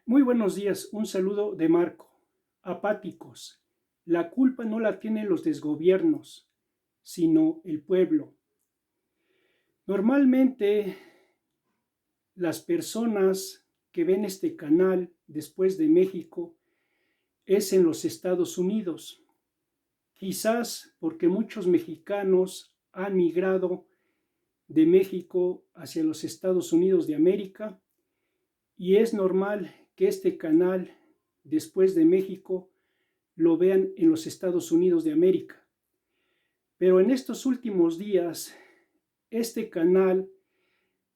Muy buenos días, un saludo de Marco. Apáticos. La culpa no la tienen los desgobiernos, sino el pueblo. Normalmente las personas que ven este canal después de México es en los Estados Unidos. Quizás porque muchos mexicanos han migrado de México hacia los Estados Unidos de América y es normal que este canal después de México lo vean en los Estados Unidos de América. Pero en estos últimos días, este canal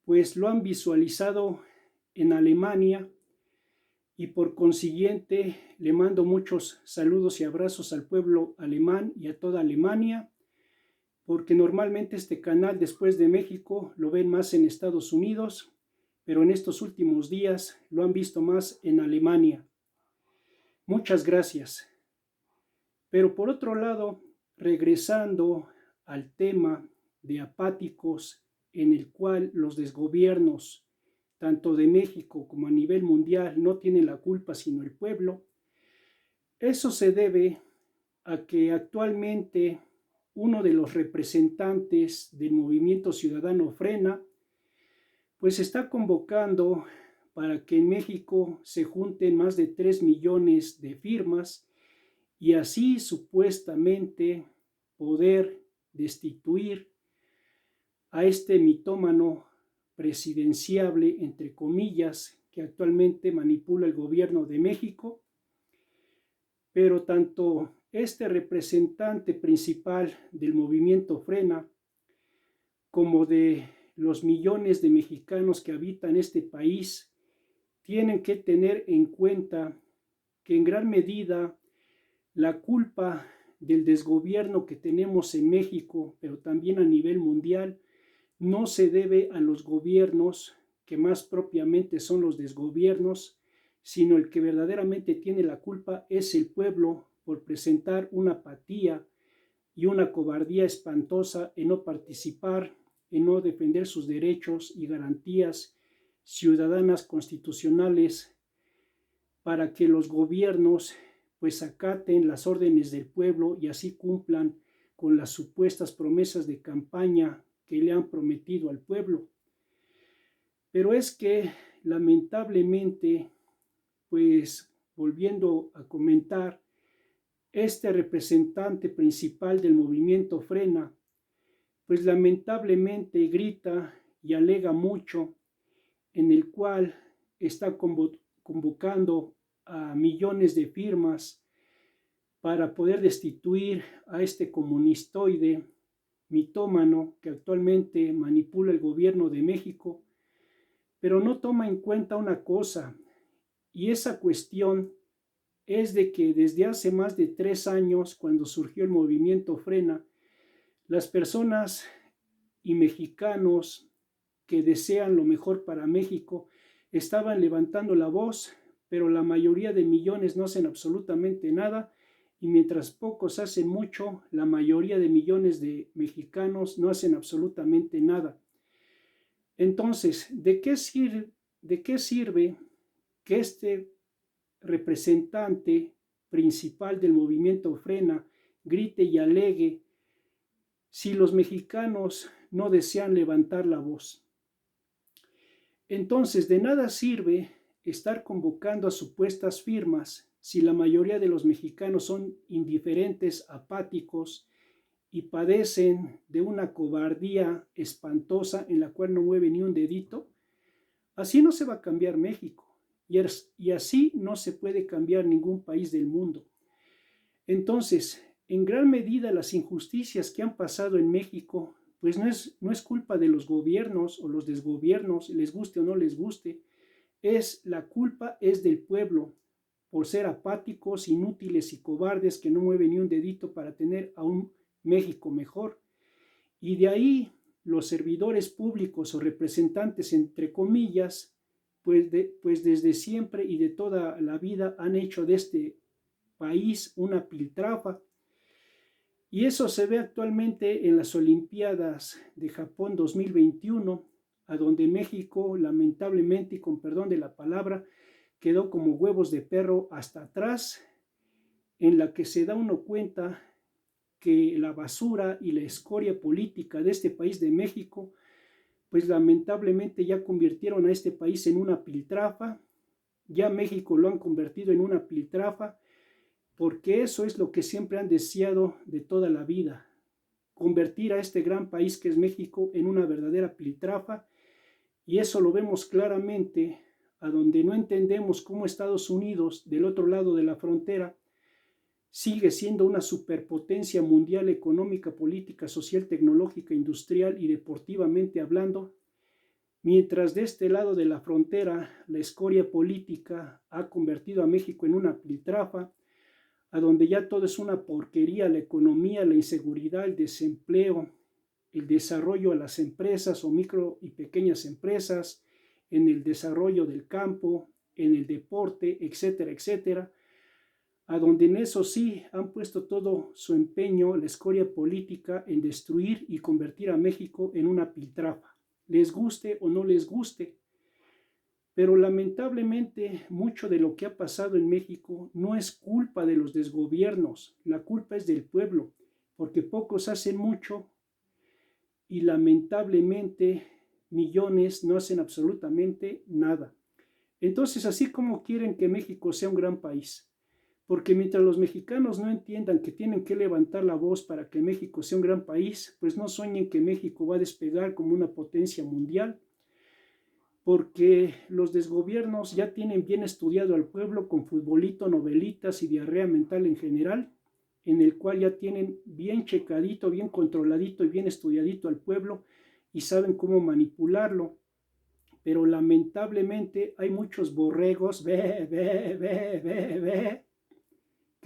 pues lo han visualizado en Alemania y por consiguiente le mando muchos saludos y abrazos al pueblo alemán y a toda Alemania, porque normalmente este canal después de México lo ven más en Estados Unidos, pero en estos últimos días lo han visto más en Alemania. Muchas gracias. Pero por otro lado, regresando al tema de apáticos en el cual los desgobiernos, tanto de México como a nivel mundial, no tienen la culpa sino el pueblo, eso se debe a que actualmente uno de los representantes del movimiento ciudadano Frena, pues está convocando para que en México se junten más de 3 millones de firmas y así supuestamente poder destituir a este mitómano presidenciable, entre comillas, que actualmente manipula el gobierno de México. Pero tanto este representante principal del movimiento Frena como de los millones de mexicanos que habitan este país tienen que tener en cuenta que en gran medida la culpa del desgobierno que tenemos en México, pero también a nivel mundial, no se debe a los gobiernos, que más propiamente son los desgobiernos, sino el que verdaderamente tiene la culpa es el pueblo por presentar una apatía y una cobardía espantosa en no participar, en no defender sus derechos y garantías ciudadanas constitucionales para que los gobiernos pues acaten las órdenes del pueblo y así cumplan con las supuestas promesas de campaña que le han prometido al pueblo. Pero es que lamentablemente, pues volviendo a comentar, este representante principal del movimiento Frena, pues lamentablemente grita y alega mucho, en el cual está convocando a millones de firmas para poder destituir a este comunistoide mitómano que actualmente manipula el gobierno de México, pero no toma en cuenta una cosa, y esa cuestión es de que desde hace más de 3 años, cuando surgió el movimiento Frena, las personas y mexicanos que desean lo mejor para México estaban levantando la voz, pero la mayoría de millones no hacen absolutamente nada, y mientras pocos hacen mucho, la mayoría de millones de mexicanos no hacen absolutamente nada. Entonces, ¿de qué sirve que este representante principal del movimiento Frena grite y alegue si los mexicanos no desean levantar la voz? Entonces, de nada sirve estar convocando a supuestas firmas si la mayoría de los mexicanos son indiferentes, apáticos y padecen de una cobardía espantosa en la cual no mueve ni un dedito. Así no se va a cambiar México y así no se puede cambiar ningún país del mundo. Entonces, en gran medida las injusticias que han pasado en México pues no es culpa de los gobiernos o los desgobiernos, les guste o no les guste, la culpa es del pueblo, por ser apáticos, inútiles y cobardes que no mueven ni un dedito para tener a un México mejor. Y de ahí los servidores públicos o representantes, entre comillas, pues desde siempre y de toda la vida han hecho de este país una piltrafa. Y eso se ve actualmente en las Olimpiadas de Japón 2021, a donde México, lamentablemente, y con perdón de la palabra, quedó como huevos de perro hasta atrás, en la que se da uno cuenta que la basura y la escoria política de este país de México, pues lamentablemente ya convirtieron a este país en una piltrafa, ya México lo han convertido en una piltrafa, porque eso es lo que siempre han deseado de toda la vida, convertir a este gran país que es México en una verdadera piltrafa, y eso lo vemos claramente a donde no entendemos cómo Estados Unidos, del otro lado de la frontera, sigue siendo una superpotencia mundial económica, política, social, tecnológica, industrial y deportivamente hablando, mientras de este lado de la frontera la escoria política ha convertido a México en una piltrafa, a donde ya todo es una porquería, la economía, la inseguridad, el desempleo, el desarrollo a las empresas o micro y pequeñas empresas, en el desarrollo del campo, en el deporte, etcétera, etcétera, a donde en eso sí han puesto todo su empeño, la escoria política, en destruir y convertir a México en una piltrafa, les guste o no les guste. Pero lamentablemente mucho de lo que ha pasado en México no es culpa de los desgobiernos, la culpa es del pueblo, porque pocos hacen mucho y lamentablemente millones no hacen absolutamente nada. Entonces, así como quieren que México sea un gran país, porque mientras los mexicanos no entiendan que tienen que levantar la voz para que México sea un gran país, pues no sueñen que México va a despegar como una potencia mundial, porque los desgobiernos ya tienen bien estudiado al pueblo con futbolito, novelitas y diarrea mental en general, en el cual ya tienen bien checadito, bien controladito y bien estudiadito al pueblo y saben cómo manipularlo. Pero lamentablemente hay muchos borregos que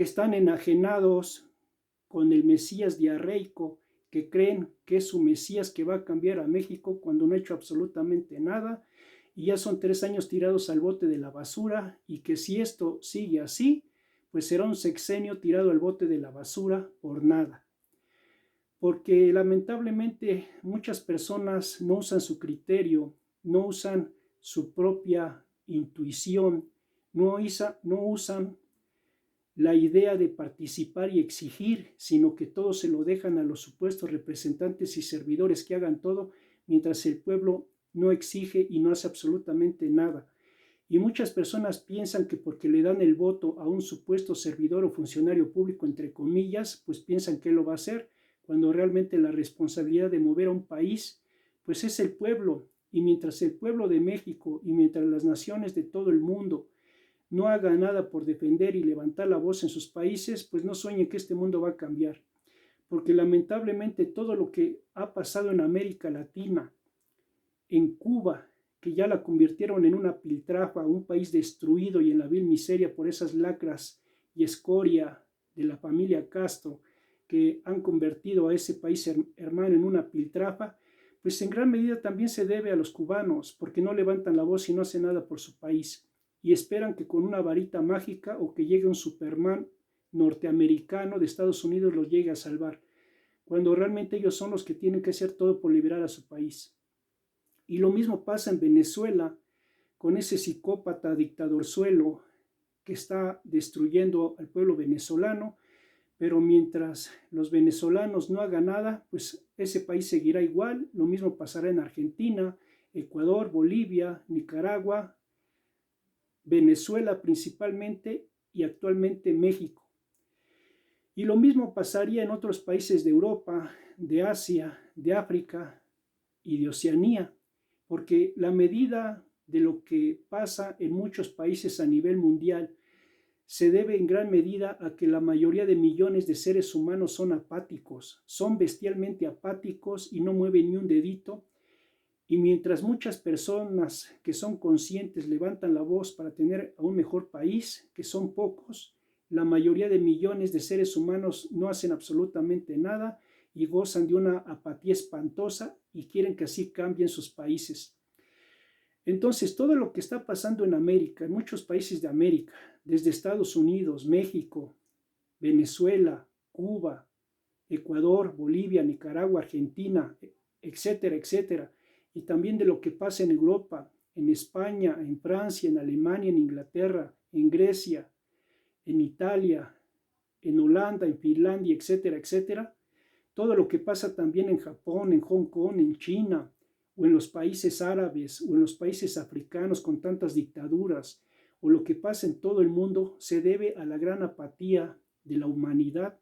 están enajenados con el Mesías diarreico, que creen que es su Mesías que va a cambiar a México cuando no ha hecho absolutamente nada, y ya son 3 años tirados al bote de la basura, y que si esto sigue así, pues será un sexenio tirado al bote de la basura por nada. Porque lamentablemente muchas personas no usan su criterio, no usan su propia intuición, no usan la idea de participar y exigir, sino que todo se lo dejan a los supuestos representantes y servidores que hagan todo, mientras el pueblo no exige y no hace absolutamente nada. Y muchas personas piensan que porque le dan el voto a un supuesto servidor o funcionario público, entre comillas, pues piensan que él lo va a hacer, cuando realmente la responsabilidad de mover a un país, pues es el pueblo. Y mientras el pueblo de México y mientras las naciones de todo el mundo no haga nada por defender y levantar la voz en sus países, pues no sueñen que este mundo va a cambiar. Porque lamentablemente todo lo que ha pasado en América Latina, en Cuba, que ya la convirtieron en una piltrafa, un país destruido y en la vil miseria por esas lacras y escoria de la familia Castro, que han convertido a ese país hermano en una piltrafa, pues en gran medida también se debe a los cubanos, porque no levantan la voz y no hacen nada por su país, y esperan que con una varita mágica o que llegue un Superman norteamericano de Estados Unidos los llegue a salvar, cuando realmente ellos son los que tienen que hacer todo por liberar a su país. Y lo mismo pasa en Venezuela, con ese psicópata dictadorzuelo que está destruyendo al pueblo venezolano, pero mientras los venezolanos no hagan nada, pues ese país seguirá igual. Lo mismo pasará en Argentina, Ecuador, Bolivia, Nicaragua, Venezuela principalmente y actualmente México. Y lo mismo pasaría en otros países de Europa, de Asia, de África y de Oceanía, porque la medida de lo que pasa en muchos países a nivel mundial se debe en gran medida a que la mayoría de millones de seres humanos son apáticos, son bestialmente apáticos y no mueven ni un dedito. Y mientras muchas personas que son conscientes levantan la voz para tener a un mejor país, que son pocos, la mayoría de millones de seres humanos no hacen absolutamente nada y gozan de una apatía espantosa y quieren que así cambien sus países. Entonces, todo lo que está pasando en América, en muchos países de América, desde Estados Unidos, México, Venezuela, Cuba, Ecuador, Bolivia, Nicaragua, Argentina, etcétera, etcétera, y también de lo que pasa en Europa, en España, en Francia, en Alemania, en Inglaterra, en Grecia, en Italia, en Holanda, en Finlandia, etcétera, etcétera. Todo lo que pasa también en Japón, en Hong Kong, en China, o en los países árabes, o en los países africanos con tantas dictaduras, o lo que pasa en todo el mundo, se debe a la gran apatía de la humanidad,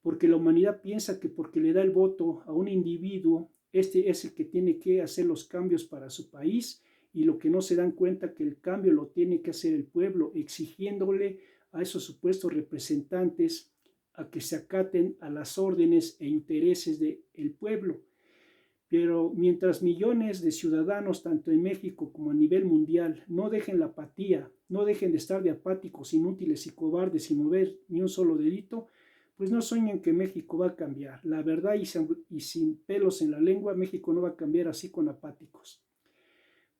porque la humanidad piensa que porque le da el voto a un individuo, este es el que tiene que hacer los cambios para su país, y lo que no se dan cuenta que el cambio lo tiene que hacer el pueblo, exigiéndole a esos supuestos representantes a que se acaten a las órdenes e intereses del pueblo. Pero mientras millones de ciudadanos, tanto en México como a nivel mundial, no dejen la apatía, no dejen de estar de apáticos, inútiles y cobardes sin mover ni un solo dedito, pues no sueñen que México va a cambiar. La verdad, y sin pelos en la lengua, México no va a cambiar así con apáticos.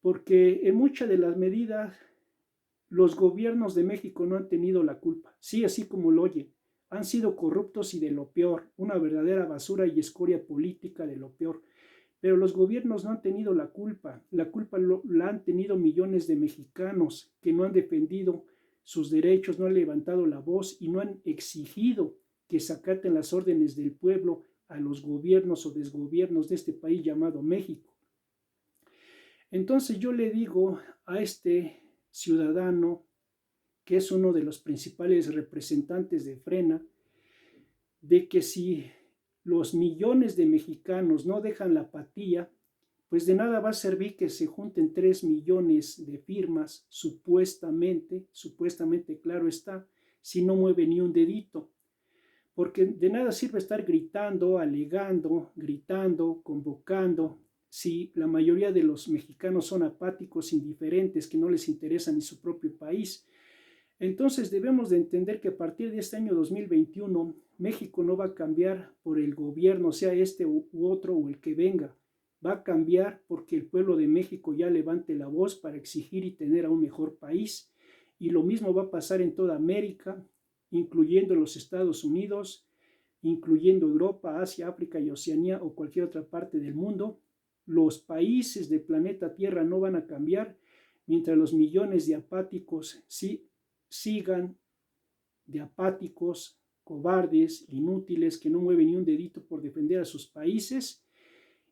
Porque en muchas de las medidas, los gobiernos de México no han tenido la culpa. Sí, así como lo oyen, han sido corruptos y de lo peor, una verdadera basura y escoria política de lo peor. Pero los gobiernos no han tenido la culpa la han tenido millones de mexicanos que no han defendido sus derechos, no han levantado la voz y no han exigido que se acaten las órdenes del pueblo a los gobiernos o desgobiernos de este país llamado México. Entonces yo le digo a este ciudadano, que es uno de los principales representantes de Frena, de que si los millones de mexicanos no dejan la apatía, pues de nada va a servir que se junten 3 millones de firmas, supuestamente, claro está, si no mueve ni un dedito. Porque de nada sirve estar gritando, alegando, gritando, convocando, si la mayoría de los mexicanos son apáticos, indiferentes, que no les interesa ni su propio país. Entonces debemos de entender que a partir de este año 2021, México no va a cambiar por el gobierno, sea este u otro o el que venga. Va a cambiar porque el pueblo de México ya levante la voz para exigir y tener a un mejor país. Y lo mismo va a pasar en toda América, incluyendo los Estados Unidos, incluyendo Europa, Asia, África y Oceanía o cualquier otra parte del mundo. Los países del planeta Tierra no van a cambiar mientras los millones de apáticos sigan de apáticos, cobardes, inútiles, que no mueven ni un dedito por defender a sus países,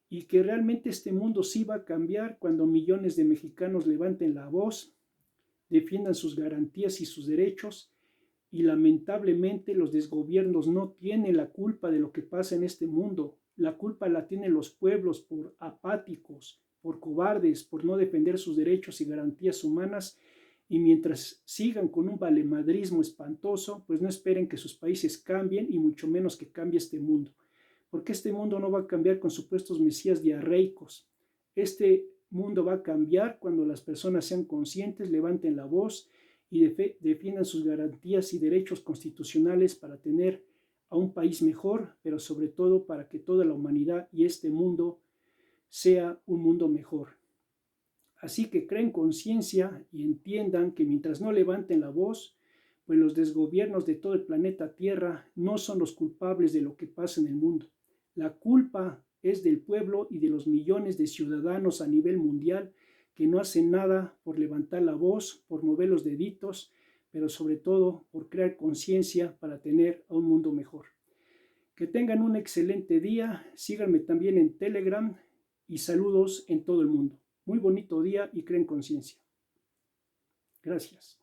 y que realmente este mundo sí va a cambiar cuando millones de mexicanos levanten la voz, defiendan sus garantías y sus derechos. Y lamentablemente los desgobiernos no tienen la culpa de lo que pasa en este mundo. La culpa la tienen los pueblos por apáticos, por cobardes, por no defender sus derechos y garantías humanas. Y mientras sigan con un valemadrismo espantoso, pues no esperen que sus países cambien y mucho menos que cambie este mundo. Porque este mundo no va a cambiar con supuestos mesías diarreicos. Este mundo va a cambiar cuando las personas sean conscientes, levanten la voz y defiendan sus garantías y derechos constitucionales para tener a un país mejor, pero sobre todo para que toda la humanidad y este mundo sea un mundo mejor. Así que creen conciencia y entiendan que mientras no levanten la voz, pues los desgobiernos de todo el planeta Tierra no son los culpables de lo que pasa en el mundo. La culpa es del pueblo y de los millones de ciudadanos a nivel mundial que no hacen nada por levantar la voz, por mover los deditos, pero sobre todo por crear conciencia para tener a un mundo mejor. Que tengan un excelente día, síganme también en Telegram y saludos en todo el mundo. Muy bonito día y creen conciencia. Gracias.